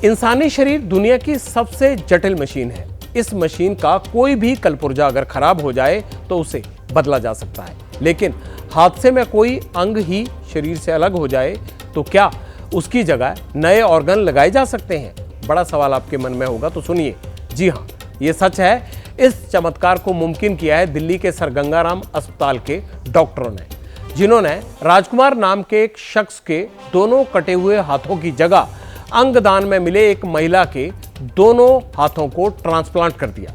इंसानी शरीर दुनिया की सबसे जटिल मशीन है। इस मशीन का कोई भी कलपुर्जा अगर खराब हो जाए तो उसे बदला जा सकता है, लेकिन हादसे में कोई अंग ही शरीर से अलग हो जाए तो क्या उसकी जगह नए ऑर्गन लगाए जा सकते हैं? बड़ा सवाल आपके मन में होगा, तो सुनिए। जी हाँ, ये सच है। इस चमत्कार को मुमकिन किया है दिल्ली के सर गंगाराम अस्पताल के डॉक्टरों ने, जिन्होंने राजकुमार नाम के एक शख्स के दोनों कटे हुए हाथों की जगह अंगदान में मिले एक महिला के दोनों हाथों को ट्रांसप्लांट कर दिया।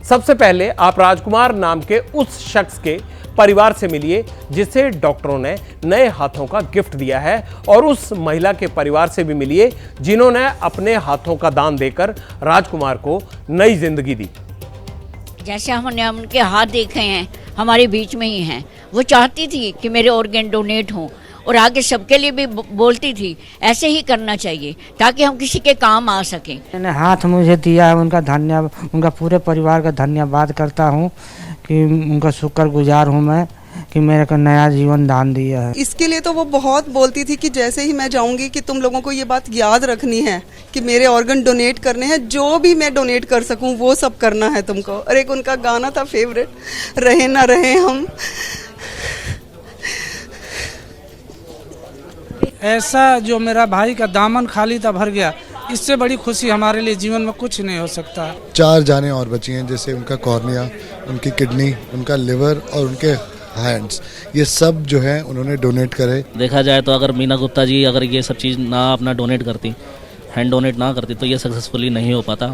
सबसे पहले आप राजकुमार नाम के उस शख्स के परिवार से मिलिए जिसे डॉक्टरों ने नए हाथों का गिफ्ट दिया है, और उस महिला के परिवार से भी मिलिए जिन्होंने अपने हाथों का दान देकर राजकुमार को नई जिंदगी दी। जैसे हमने उनके हाथ देखे हैं, हमारे बीच में ही हैं। वो चाहती थी कि मेरे ऑर्गन डोनेट हों और आगे सबके लिए भी बोलती थी ऐसे ही करना चाहिए ताकि हम किसी के काम आ सकें। मैंने हाथ मुझे दिया है, उनका पूरे परिवार का धन्यवाद करता हूँ कि उनका शुक्रगुजार हूँ मैं कि मेरे को नया जीवन दान दिया है। इसके लिए तो वो बहुत बोलती थी कि जैसे ही मैं जाऊंगी कि तुम लोगों को ये बात याद रखनी है कि मेरे ऑर्गन डोनेट करने हैं, जो भी मैं डोनेट कर सकूं वो सब करना है तुमको। और एक उनका गाना था फेवरेट, रहे ना रहे हम। ऐसा जो मेरा भाई का दामन खाली था भर गया, इससे बड़ी खुशी हमारे लिए जीवन में कुछ नहीं हो सकता। 4 जानें और बची हैं, जैसे उनका कॉर्निया, उनकी किडनी, उनका लिवर और उनके हैंड्स, ये सब जो है उन्होंने डोनेट करे। देखा जाए तो अगर मीना गुप्ता जी अगर ये सब चीज़ ना अपना डोनेट करती, हैंड डोनेट ना करती, तो ये सक्सेसफुली नहीं हो पाता।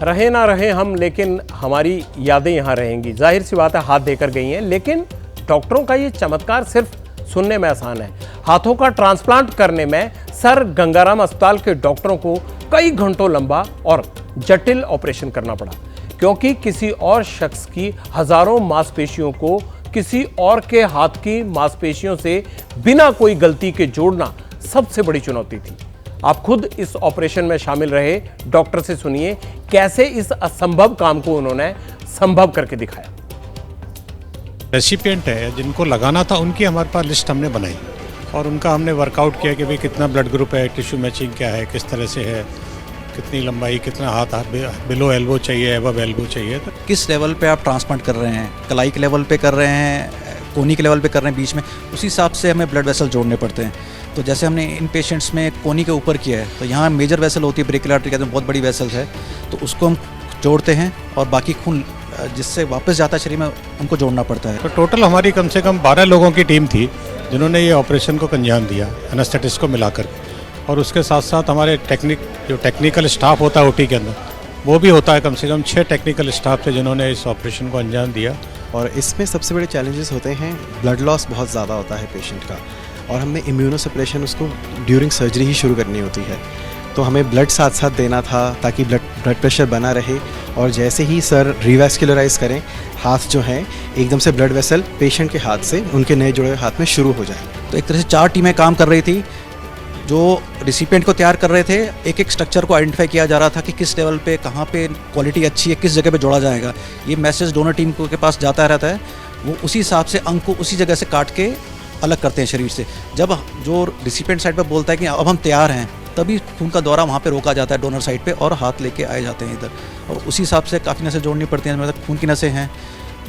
रहे ना रहे हम, लेकिन हमारी यादें यहाँ रहेंगी। जाहिर सी बात है, हाथ देकर गई हैं, लेकिन डॉक्टरों का ये चमत्कार सिर्फ सुनने में आसान है। हाथों का ट्रांसप्लांट करने में सर गंगाराम अस्पताल के डॉक्टरों को कई घंटों लंबा और जटिल ऑपरेशन करना पड़ा, क्योंकि किसी और शख्स की हजारों मांसपेशियों को किसी और के हाथ की मांसपेशियों से बिना कोई गलती के जोड़ना सबसे बड़ी चुनौती थी। आप खुद इस ऑपरेशन में शामिल रहे डॉक्टर से सुनिए कैसे इस असंभव काम को उन्होंने संभव करके दिखाया। रेसिपिएंट है जिनको लगाना था, उनकी हमारे पास लिस्ट हमने बनाई और उनका हमने वर्कआउट किया कि भाई कितना ब्लड ग्रुप है, टिश्यू मैचिंग क्या है, किस तरह से है, कितनी लंबाई, कितना हाथ बिलो एल्बो चाहिए, अबव एल्बो चाहिए। तो किस लेवल पे आप ट्रांसप्लांट कर रहे हैं, कलाई के लेवल पे कर रहे हैं, कोनी के लेवल पे कर रहे हैं, बीच में, उसी हिसाब से हमें ब्लड वेसल जोड़ने पड़ते हैं। तो जैसे हमने इन पेशेंट्स में कोनी के ऊपर किया है, तो यहाँ मेजर वेसल होती है, ब्रेकियल आर्टरी कहते हैं, बहुत बड़ी वेसल है, तो उसको हम जोड़ते हैं और बाकी खून जिससे वापस जाता है शरीर में उनको जोड़ना पड़ता है। तो टोटल हमारी कम से कम 12 लोगों की टीम थी जिन्होंने ये ऑपरेशन को अंजाम दिया, एनेस्थेटिस्ट को मिलाकर। और उसके साथ साथ हमारे जो टेक्निकल स्टाफ होता है ओटी के अंदर, वो भी होता है। कम से कम 6 टेक्निकल स्टाफ थे जिन्होंने इस ऑपरेशन को अंजाम दिया। और इसमें सबसे बड़े चैलेंजेस होते हैं, ब्लड लॉस बहुत ज़्यादा होता है पेशेंट का, और हमें इम्यूनोसप्रेशन उसको ड्यूरिंग सर्जरी ही शुरू करनी होती है। तो हमें ब्लड साथ साथ देना था ताकि ब्लड प्रेशर बना रहे, और जैसे ही सर रिवैस्कुलराइज करें, हाथ जो है एकदम से ब्लड वेसल पेशेंट के हाथ से उनके नए जुड़े हुए हाथ में शुरू हो जाए। तो एक तरह से 4 टीमें काम कर रही थी जो रिसिपिएंट को तैयार कर रहे थे। एक एक स्ट्रक्चर को आइडेंटिफाई किया जा रहा था कि किस लेवल पे, कहाँ पे क्वालिटी अच्छी है, किस जगह पे जोड़ा जाएगा। ये मैसेज डोनर टीम के पास जाता रहता है, वो उसी हिसाब से अंग को उसी जगह से काट के अलग करते हैं शरीर से। जब जो रिसिपिएंट साइड पे बोलता है कि अब हम तैयार हैं, तभी खून का दौरा वहाँ पे रोका जाता है डोनर साइड पे, और हाथ लेके आए जाते हैं इधर। और उसी हिसाब से काफ़ी नसें जोड़नी पड़ती हैं, मतलब खून की नसें हैं,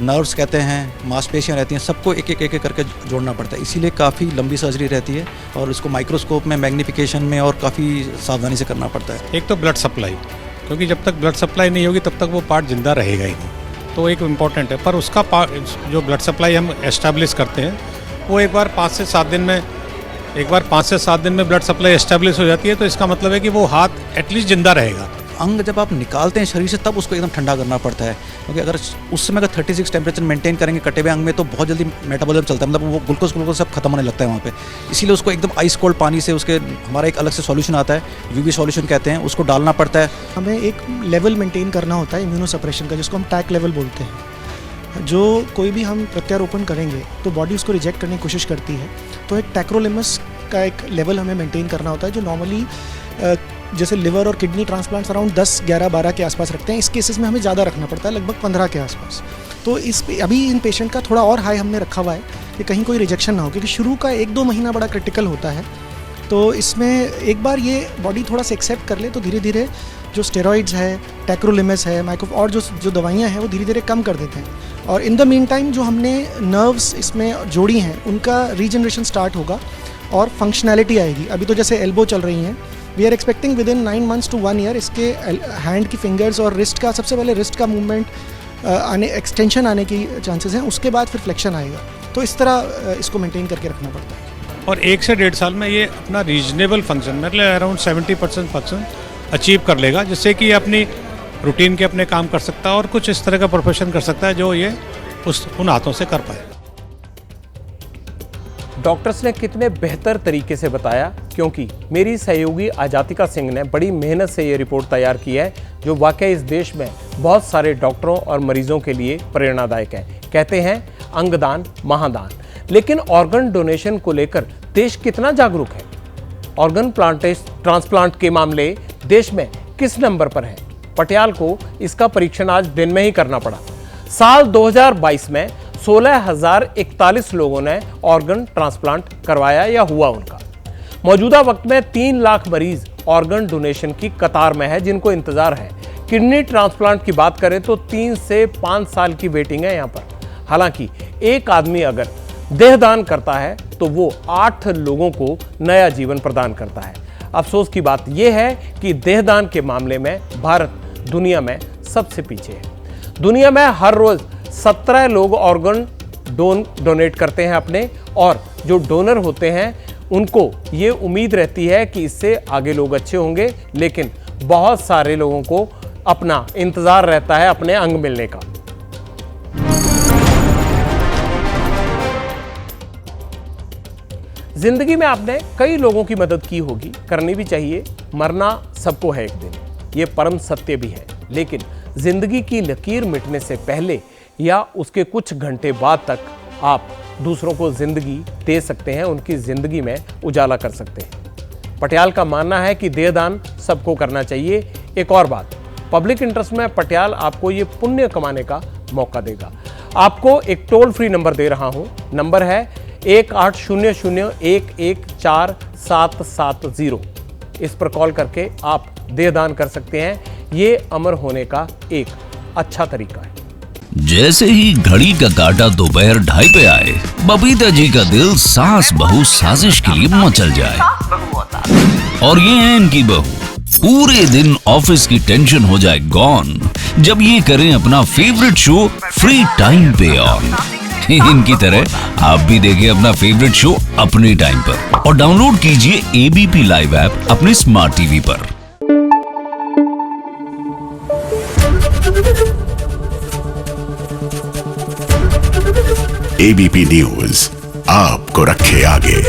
नर्व्स कहते हैं, मांसपेशियाँ रहती हैं, सबको एक एक करके जोड़ना पड़ता है। इसीलिए काफ़ी लंबी सर्जरी रहती है और इसको माइक्रोस्कोप में, मैग्नीफिकेशन में और काफ़ी सावधानी से करना पड़ता है। एक तो ब्लड सप्लाई, क्योंकि जब तक ब्लड सप्लाई नहीं होगी तब तक वो पार्ट जिंदा रहेगा ही नहीं, तो एक इम्पॉर्टेंट है। पर उसका पार्ट जो ब्लड सप्लाई हम एस्टेब्लिश करते हैं, वो एक बार 5 से 7 दिन में ब्लड सप्लाई एस्टेब्लिश हो जाती है, तो इसका मतलब है कि वो हाथ एटलीस्ट जिंदा रहेगा। अंग जब आप निकालते हैं शरीर से, तब उसको एकदम ठंडा करना पड़ता है, क्योंकि अगर उस समय अगर 36 टेम्परेचर मेंटेन करेंगे कटे हुए अंग में, तो बहुत जल्दी मेटाबॉलिज्म चलता है, मतलब वो ग्लूकोज सब खत्म होने लगता है वहाँ पे। इसीलिए उसको एकदम आइस कोल्ड पानी से, उसके हमारा एक अलग से सॉल्यूशन आता है, यूवी सॉल्यूशन कहते हैं, उसको डालना पड़ता है। हमें एक लेवल मेंटेन करना होता है इम्यूनोसप्रेशन का, जिसको हम टैक लेवल बोलते हैं। जो कोई भी हम प्रत्यारोपण करेंगे तो बॉडी उसको रिजेक्ट करने की कोशिश करती है, तो एक टैक्रोलिमस का एक लेवल हमें मेंटेन करना होता है, जो नॉर्मली जैसे लिवर और किडनी ट्रांसप्लांट्स अराउंड 10, 11, 12 के आसपास रखते हैं। इस केसेस में हमें ज़्यादा रखना पड़ता है, लगभग 15 के आसपास। तो अभी इन पेशेंट का थोड़ा और हाई हमने रखा हुआ है कि कहीं कोई रिजेक्शन ना हो, क्योंकि शुरू का 1-2 महीना बड़ा क्रिटिकल होता है। तो इसमें एक बार ये बॉडी थोड़ा सा एक्सेप्ट कर ले तो धीरे धीरे जो स्टेरॉइड्स है, टैक्रोलिमस है, माइक्रो और जो दवाइयाँ हैं वो धीरे धीरे कम कर देते हैं। और इन द मीन टाइम जो हमने नर्व्स इसमें जोड़ी हैं उनका रीजनरेशन स्टार्ट होगा और फंक्शनैलिटी आएगी। अभी तो जैसे एल्बो चल रही हैं, we are expecting within 9 months to 1 year इसके हैंड की फिंगर्स और रिस्ट का, सबसे पहले रिस्ट का मूवमेंट आने, एक्सटेंशन आने की चांसेस हैं, उसके बाद फिर फ्लेक्शन आएगा। तो इस तरह इसको मेंटेन करके रखना पड़ता है। और 1 से 1.5 साल में ये अपना रीजनेबल फंक्शन मतलब अराउंड 70% फंक्शन अचीव कर लेगा, जिससे कि अपनी रूटीन के अपने काम कर सकता है और कुछ इस तरह का प्रोफेशन कर सकता है जो ये उन हाथों से कर पाए। डॉक्टर्स ने कितने बेहतर तरीके से बताया, क्योंकि मेरी सहयोगी आजातिका सिंह ने बड़ी मेहनत से ये रिपोर्ट तैयार की है जो वाकई इस देश में बहुत सारे डॉक्टरों और मरीजों के लिए प्रेरणादायक है। कहते हैं अंगदान महादान, लेकिन ऑर्गन डोनेशन को लेकर देश कितना जागरूक है? ऑर्गन ट्रांसप्लांट के मामले देश में किस नंबर पर है? पटियाल को इसका परीक्षण आज दिन में ही करना पड़ा। साल 2022 में 16,041 लोगों ने ऑर्गन ट्रांसप्लांट करवाया या हुआ उनका। मौजूदा वक्त में 3 लाख मरीज ऑर्गन डोनेशन की कतार में है जिनको इंतजार है। किडनी ट्रांसप्लांट की बात करें तो 3 से 5 साल की वेटिंग है यहाँ पर। हालांकि एक आदमी अगर देहदान करता है तो वो 8 लोगों को नया जीवन प्रदान करता है। अफसोस की बात यह है कि देहदान के मामले में भारत दुनिया में सबसे पीछे है। दुनिया में हर रोज 17 लोग ऑर्गन डोनेट करते हैं अपने, और जो डोनर होते हैं उनको ये उम्मीद रहती है कि इससे आगे लोग अच्छे होंगे, लेकिन बहुत सारे लोगों को अपना इंतजार रहता है अपने अंग मिलने का। जिंदगी में आपने कई लोगों की मदद की होगी, करनी भी चाहिए। मरना सबको है एक दिन, ये परम सत्य भी है। लेकिन जिंदगी की लकीर मिटने से पहले या उसके कुछ घंटे बाद तक आप दूसरों को जिंदगी दे सकते हैं, उनकी जिंदगी में उजाला कर सकते हैं। पटियाल का मानना है कि देहदान सबको करना चाहिए। एक और बात, पब्लिक इंटरेस्ट में पटियाल आपको ये पुण्य कमाने का मौका देगा। आपको एक टोल फ्री नंबर दे रहा हूं, नंबर है 1800-114-770। इस पर कॉल करके आप देहदान कर सकते हैं। ये अमर होने का एक अच्छा तरीका है। जैसे ही घड़ी का काटा दोपहर 2:30 पे आए, बबीता जी का दिल सास बहू साजिश के लिए मचल जाए। और ये है इनकी बहू, पूरे दिन ऑफिस की टेंशन हो जाए गॉन जब ये करें अपना फेवरेट शो फ्री टाइम पे ऑन। इनकी तरह आप भी देखें अपना फेवरेट शो अपने टाइम पर और डाउनलोड कीजिए एबीपी लाइव ऐप अपने स्मार्ट टीवी पर। एबीपी न्यूज आपको रखे आगे।